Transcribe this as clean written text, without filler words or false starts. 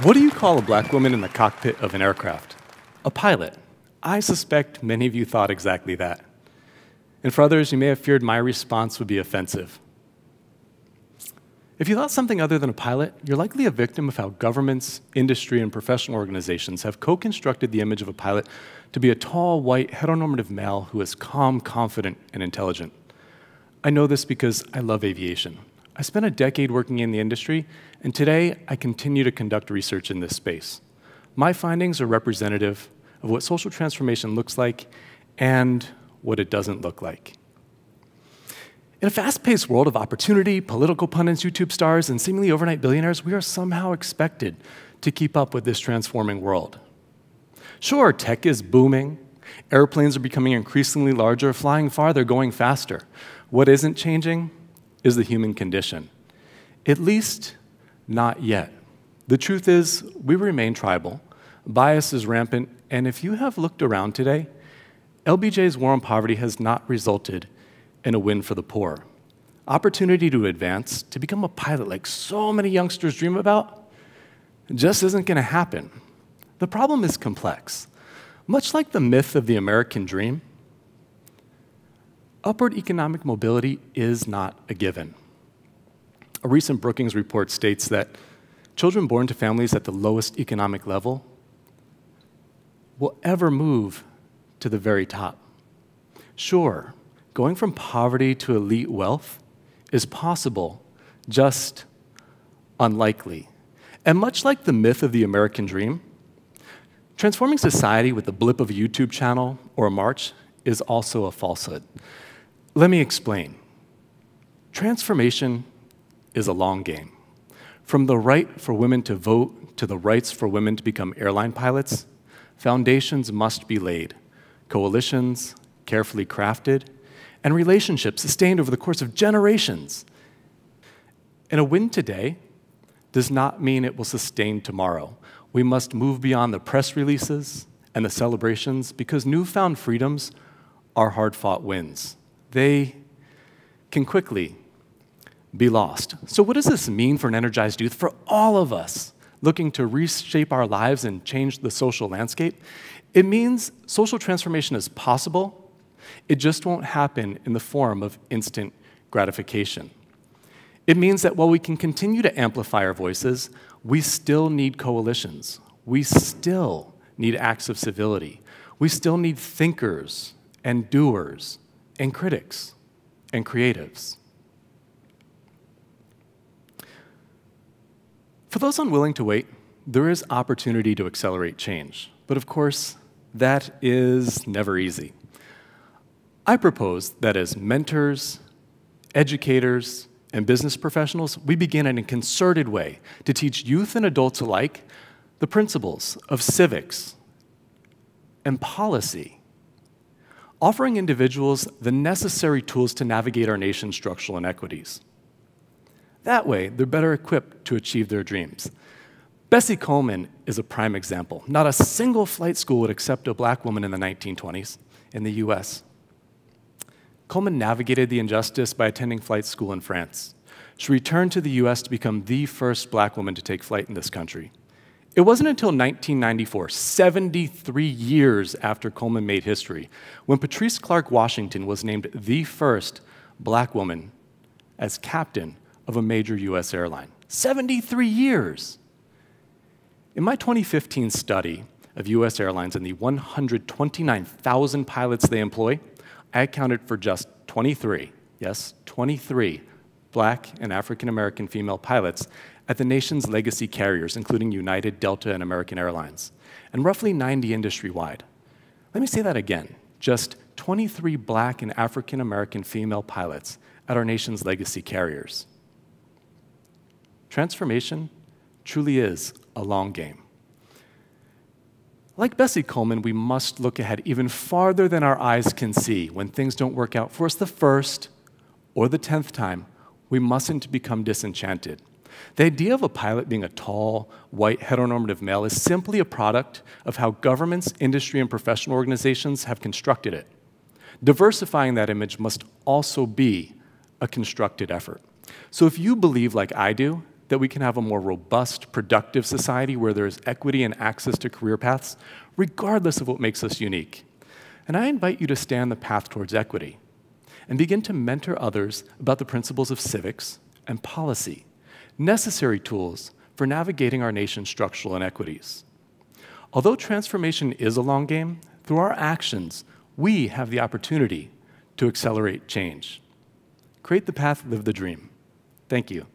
What do you call a black woman in the cockpit of an aircraft? A pilot. I suspect many of you thought exactly that. And for others, you may have feared my response would be offensive. If you thought something other than a pilot, you're likely a victim of how governments, industry, and professional organizations have co-constructed the image of a pilot to be a tall, white, heteronormative male who is calm, confident, and intelligent. I know this because I love aviation. I spent a decade working in the industry, and today I continue to conduct research in this space. My findings are representative of what social transformation looks like and what it doesn't look like. In a fast-paced world of opportunity, political pundits, YouTube stars, and seemingly overnight billionaires, we are somehow expected to keep up with this transforming world. Sure, tech is booming. Airplanes are becoming increasingly larger, flying farther, going faster. What isn't changing is the human condition. At least, not yet. The truth is, we remain tribal, bias is rampant, and if you have looked around today, LBJ's war on poverty has not resulted in a win for the poor. Opportunity to advance, to become a pilot like so many youngsters dream about, just isn't going to happen. The problem is complex. Much like the myth of the American dream, upward economic mobility is not a given. A recent Brookings report states that children born to families at the lowest economic level will ever move to the very top. Sure, going from poverty to elite wealth is possible, just unlikely. And much like the myth of the American dream, transforming society with the blip of a YouTube channel or a march is also a falsehood. Let me explain. Transformation is a long game. From the right for women to vote to the rights for women to become airline pilots, foundations must be laid, coalitions carefully crafted, and relationships sustained over the course of generations. And a win today does not mean it will sustain tomorrow. We must move beyond the press releases and the celebrations because newfound freedoms are hard-fought wins. They can quickly be lost. So what does this mean for an energized youth, for all of us looking to reshape our lives and change the social landscape? It means social transformation is possible. It just won't happen in the form of instant gratification. It means that while we can continue to amplify our voices, we still need coalitions. We still need acts of civility. We still need thinkers and doers and critics and creatives. For those unwilling to wait, there is opportunity to accelerate change. But of course, that is never easy. I propose that as mentors, educators, and business professionals, we begin in a concerted way to teach youth and adults alike the principles of civics and policy, offering individuals the necessary tools to navigate our nation's structural inequities. That way, they're better equipped to achieve their dreams. Bessie Coleman is a prime example. Not a single flight school would accept a black woman in the 1920s in the US. Coleman navigated the injustice by attending flight school in France. She returned to the US to become the first black woman to take flight in this country. It wasn't until 1994, 73 years after Coleman made history, when Patrice Clark Washington was named the first black woman as captain of a major US airline. 73 years! In my 2015 study of US airlines and the 129,000 pilots they employ, I accounted for just 23, yes, 23 black and African-American female pilots at the nation's legacy carriers, including United, Delta, and American Airlines, and roughly 90 industry-wide. Let me say that again, just 23 black and African-American female pilots at our nation's legacy carriers. Transformation truly is a long game. Like Bessie Coleman, we must look ahead even farther than our eyes can see. When things don't work out for us the first or the 10th time, we mustn't become disenchanted. The idea of a pilot being a tall, white, heteronormative male is simply a product of how governments, industry, and professional organizations have constructed it. Diversifying that image must also be a constructed effort. So if you believe, like I do, that we can have a more robust, productive society where there is equity and access to career paths, regardless of what makes us unique. And I invite you to stay on the path towards equity and begin to mentor others about the principles of civics and policy, necessary tools for navigating our nation's structural inequities. Although transformation is a long game, through our actions, we have the opportunity to accelerate change. Create the path, live the dream. Thank you.